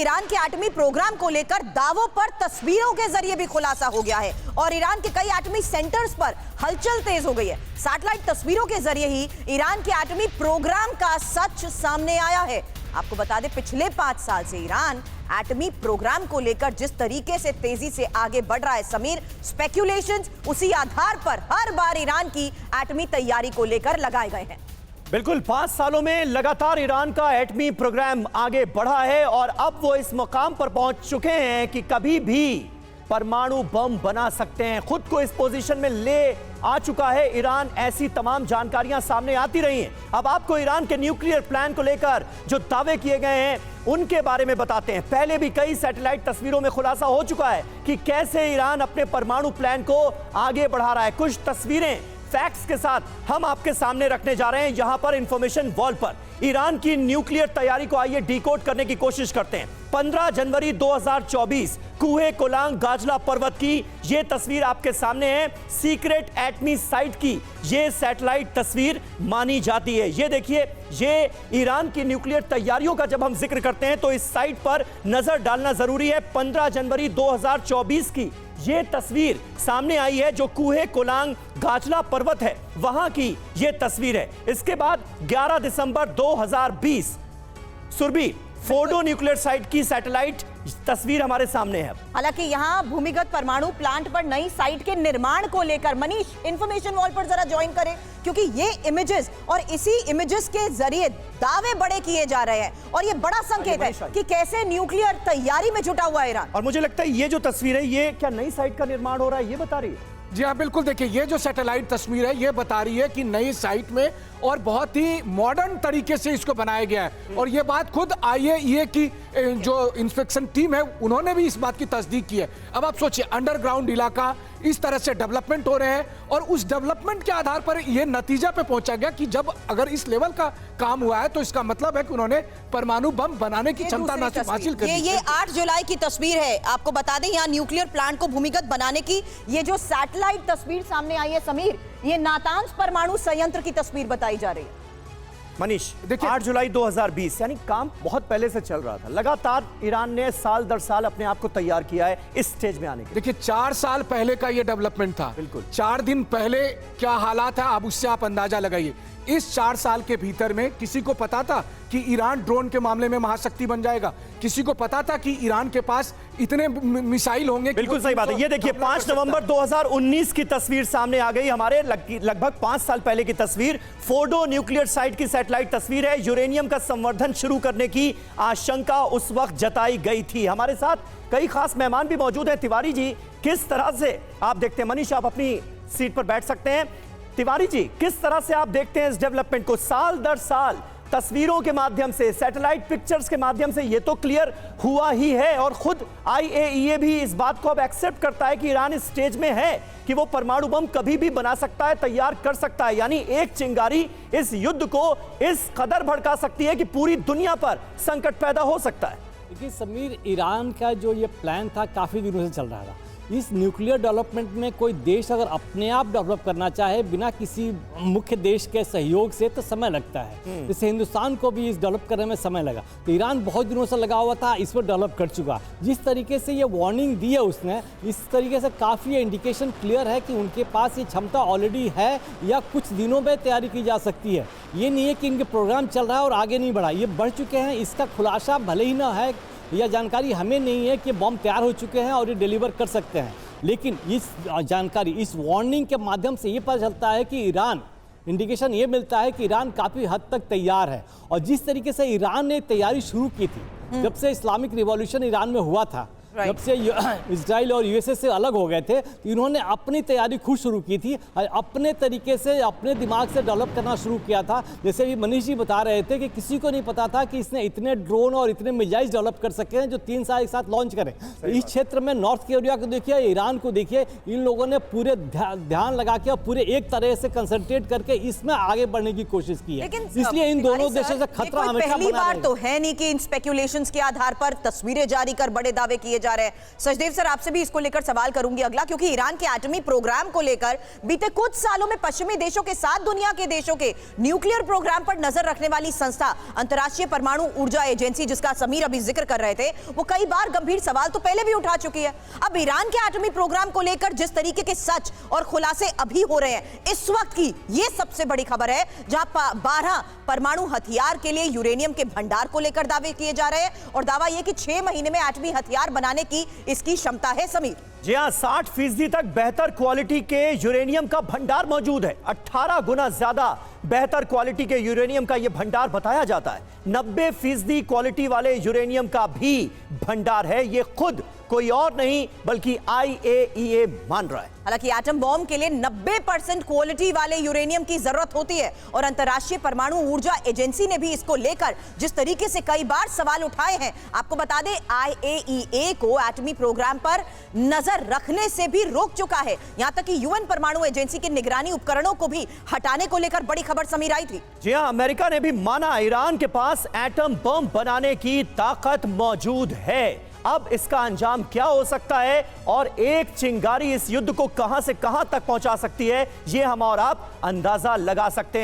Iran के एटमी programme को लेकर दावों पर तस्वीरों के जरिए भी खुलासा हो गया है और ईरान के कई एटमी सेंटर्स पर हलचल तेज हो गई है। सैटेलाइट तस्वीरों के जरिए ही ईरान के एटमी प्रोग्राम का सच सामने आया है। आपको बता दें, पिछले 5 साल से ईरान एटमी प्रोग्राम को लेकर जिस तरीके से तेजी से आगे बढ़ रहा है समीर, स्पेक्यूलेशंस उसी आधार पर हर बार ईरान की एटमी तैयारी को लेकर लगाए गए हैं। बिल्कुल, 5 सालों में लगातार ईरान का एटमी प्रोग्राम आगे बढ़ा है और अब वो इस मुकाम पर पहुंच चुके हैं कि कभी भी परमाणु बम बना सकते हैं। खुद को इस पोजीशन में ले आ चुका है ईरान। ऐसी तमाम जानकारियां सामने आती रही हैं। अब आपको ईरान के न्यूक्लियर प्लान को लेकर जो दावे किए गए हैं उनके बारे में बताते हैं। पहले भी कई सैटेलाइट तस्वीरों में खुलासा हो चुका है कि कैसे ईरान अपने परमाणु प्लान को आगे बढ़ा रहा है। कुछ तस्वीरें फैक्ट्स के साथ हम आपके सामने रखने जा रहे हैं। यहां पर इंफॉर्मेशन वॉल पर ईरान की न्यूक्लियर तैयारी को आइए डिकोड करने की कोशिश करते हैं। 15 जनवरी 2024 कुहे कोलांग गाजला पर्वत की यह तस्वीर आपके सामने है। सीक्रेट एटमी साइट की यह सैटेलाइट तस्वीर मानी जाती है। यह देखिए, ये ईरान की न्यूक्लियर तैयारियों का जब हम जिक्र करते हैं तो इस साइट पर नजर डालना जरूरी है। 15 जनवरी 2024 की ये तस्वीर सामने आई है, जो कुहे कोलांग गाजला पर्वत है वहां की ये तस्वीर है। इसके बाद 11 दिसंबर 2020 सुरबी फोर्डो न्यूक्लियर साइट की सैटेलाइट तस्वीर हमारे सामने है। हालांकि यहां भूमिगत परमाणु प्लांट पर नई साइट के निर्माण को लेकर मनीष इंफॉर्मेशन वॉल पर जरा ज्वाइन करें, क्योंकि ये इमेजेस और इसी इमेजेस के जरिए दावे बड़े किए जा रहे हैं और ये बड़ा संकेत है कि कैसे न्यूक्लियर तैयारी में जुटा हुआ है ईरान। और मुझे लगता है ये जो तस्वीर है, ये क्या नई साइट का निर्माण हो रहा है, ये बता रही है। जी हाँ, बिल्कुल। देखिए, ये जो सैटेलाइट तस्वीर है ये बता रही है कि नई साइट में और बहुत ही मॉडर्न तरीके से इसको बनाया गया है। और ये बात खुद IAEA की जो इंस्पेक्शन टीम है उन्होंने भी इस बात की तस्दीक की है। अब आप सोचिए, अंडरग्राउंड इलाका, इस तरह से डेवलपमेंट हो रहे हैं और उस डेवलपमेंट के आधार पर ये नतीजा पे पहुंचा गया कि जब अगर इस लेवल का काम हुआ है तो इसका मतलब है कि उन्होंने परमाणु बम बनाने की क्षमता न सिर्फ हासिल कर ली। ये 8 जुलाई की तस्वीर है। आपको बता दें, यहाँ न्यूक्लियर प्लांट को भूमिगत बनाने की ये जो सैटेलाइट तस्वीर सामने आई है समीर, ये नातांज परमाणु संयंत्र की तस्वीर बताई जा रही है। मनीष, देखिए 8 जुलाई 2020 यानी काम बहुत पहले से चल रहा था। लगातार ईरान ने साल दर साल अपने आप को तैयार किया है इस स्टेज में आने के। देखिए, 4 साल पहले का ये डेवलपमेंट था। बिल्कुल 4 दिन पहले क्या हालात है, अब उससे आप अंदाजा लगाइए। इस 4 साल के भीतर में किसी को पता था कि ईरान ड्रोन के मामले में महाशक्ति बन जाएगा? किसी को पता था कि ईरान के पास इतने मिसाइल होंगे? बिल्कुल सही बात है। ये देखिए, 5 नवंबर 2019 की तस्वीर सामने आ गई। हमारे लगभग 5 साल पहले की तस्वीर, फोर्डो न्यूक्लियर साइट की सैटेलाइट तस्वीर है। यूरेनियम का संवर्धन शुरू करने की आशंका उस वक्त जताई गई थी। हमारे साथ कई खास मेहमान भी मौजूद हैं। तिवारी जी, किस तरह से आप देखते हैं? मनीष, आप अपनी सीट पर बैठ सकते हैं। तिवारी जी, किस तरह से आप देखते हैं इस डेवलपमेंट को? साल दर साल तस्वीरों के माध्यम से, सैटेलाइट पिक्चर्स के माध्यम से ये तो क्लियर हुआ ही है और खुद IAEA भी इस बात को अब एक्सेप्ट करता है कि ईरान इस स्टेज में है कि वो परमाणु बम कभी भी बना सकता है, तैयार कर सकता है। यानी एक चिंगारी इस युद्ध को इस कदर भड़का सकती है कि पूरी दुनिया पर संकट पैदा हो सकता है। देखिए समीर, ईरान का जो ये प्लान था काफ़ी दिनों से चल रहा था। इस न्यूक्लियर डेवलपमेंट में कोई देश अगर अपने आप डेवलप करना चाहे बिना किसी मुख्य देश के सहयोग से, तो समय लगता है। जैसे हिंदुस्तान को भी इस डेवलप करने में समय लगा, तो ईरान बहुत दिनों से लगा हुआ था, इस पर डेवलप कर चुका। जिस तरीके से ये वार्निंग दी है उसने, इस तरीके से काफ़ी इंडिकेशन क्लियर है कि उनके पास ये क्षमता ऑलरेडी है या कुछ दिनों में तैयारी की जा सकती है। ये नहीं है कि इनके प्रोग्राम चल रहा है और आगे नहीं बढ़ा, ये बढ़ चुके हैं। इसका खुलासा भले ही ना है, यह जानकारी हमें नहीं है कि बम तैयार हो चुके हैं और ये डिलीवर कर सकते हैं, लेकिन इस जानकारी, इस वार्निंग के माध्यम से ये पता चलता है कि ईरान, इंडिकेशन ये मिलता है कि ईरान काफ़ी हद तक तैयार है। और जिस तरीके से ईरान ने तैयारी शुरू की थी जब से इस्लामिक रिवॉल्यूशन ईरान में हुआ था, जब से इजराइल और USA से अलग हो गए थे, तो इन्होंने अपनी तैयारी खुद शुरू की थी, अपने तरीके से, अपने दिमाग से डेवलप करना शुरू किया था। जैसे भी मनीष जी बता रहे थे कि किसी को नहीं पता था कि इसने इतने ड्रोन और इतने मिसाइल डेवलप कर सके हैं जो 3 साल एक साथ लॉन्च करें। तो इस क्षेत्र में नॉर्थ कोरिया को देखिए, ईरान को देखिए, इन लोगों ने पूरे ध्यान लगा के और पूरे एक तरह से कंसंट्रेट करके इसमें आगे बढ़ने की कोशिश की है। इसलिए इन दोनों देशों से खतरा हमेशा पहली बार तो है नहीं कि इन स्पेक्यूलेशंस के आधार पर तस्वीरें जारी कर बड़े दावे किए जा रहे हैं। सचदेव सर, आपसे भी इसको लेकर सवाल करूंगी अगला, क्योंकि ईरान के एटमी प्रोग्राम को लेकर बीते कुछ सालों में पश्चिमी देशों के साथ दुनिया के देशों के न्यूक्लियर प्रोग्राम पर नजर रखने वाली संस्था अंतर्राष्ट्रीय परमाणु ऊर्जा एजेंसी, जिसका समीर अभी जिक्र कर रहे थे, वो कई बार गंभीर सवाल तो पहले भी उठा चुकी है। अब ईरान के एटमी प्रोग्राम को लेकर जिस तरीके के सच और खुलासे अभी हो रहे हैं, इस वक्त की ये सबसे बड़ी खबर है, जहां 12 परमाणु हथियार के लिए यूरेनियम के भंडार को लेकर दावे किए जा रहे हैं और दावा यह कि 6 महीने में एटमी हथियार बनाने की इसकी क्षमता है। समीर जी हां, 60% तक बेहतर क्वालिटी के यूरेनियम का भंडार मौजूद है। 18 गुना ज्यादा बेहतर क्वालिटी के यूरेनियम का यह भंडार बताया जाता है। 90% क्वालिटी वाले यूरेनियम का भी भंडार है। यह खुद कोई और नहीं बल्कि IAEA मान रहा है। हालांकि एटम बॉम्ब के लिए 90% क्वालिटी वाले यूरेनियम की जरूरत होती है और अंतर्राष्ट्रीय परमाणु ऊर्जा एजेंसी ने भी इसको लेकर जिस तरीके से कई बार सवाल उठाए हैं, आपको बता दें IAEA को एटमी प्रोग्राम पर नजर रखने से भी रोक चुका है। यहां तक कि UN परमाणु एजेंसी के निगरानी उपकरणों को भी हटाने को लेकर बड़ी खबर समीर आई थी। जी हां, अमेरिका ने भी माना ईरान के पास एटम बम बनाने की ताकत मौजूद है। अब इसका अंजाम क्या हो सकता है और एक चिंगारी इस युद्ध को कहां से कहां तक पहुंचा सकती है, यह हम और आप अंदाजा लगा सकते हैं।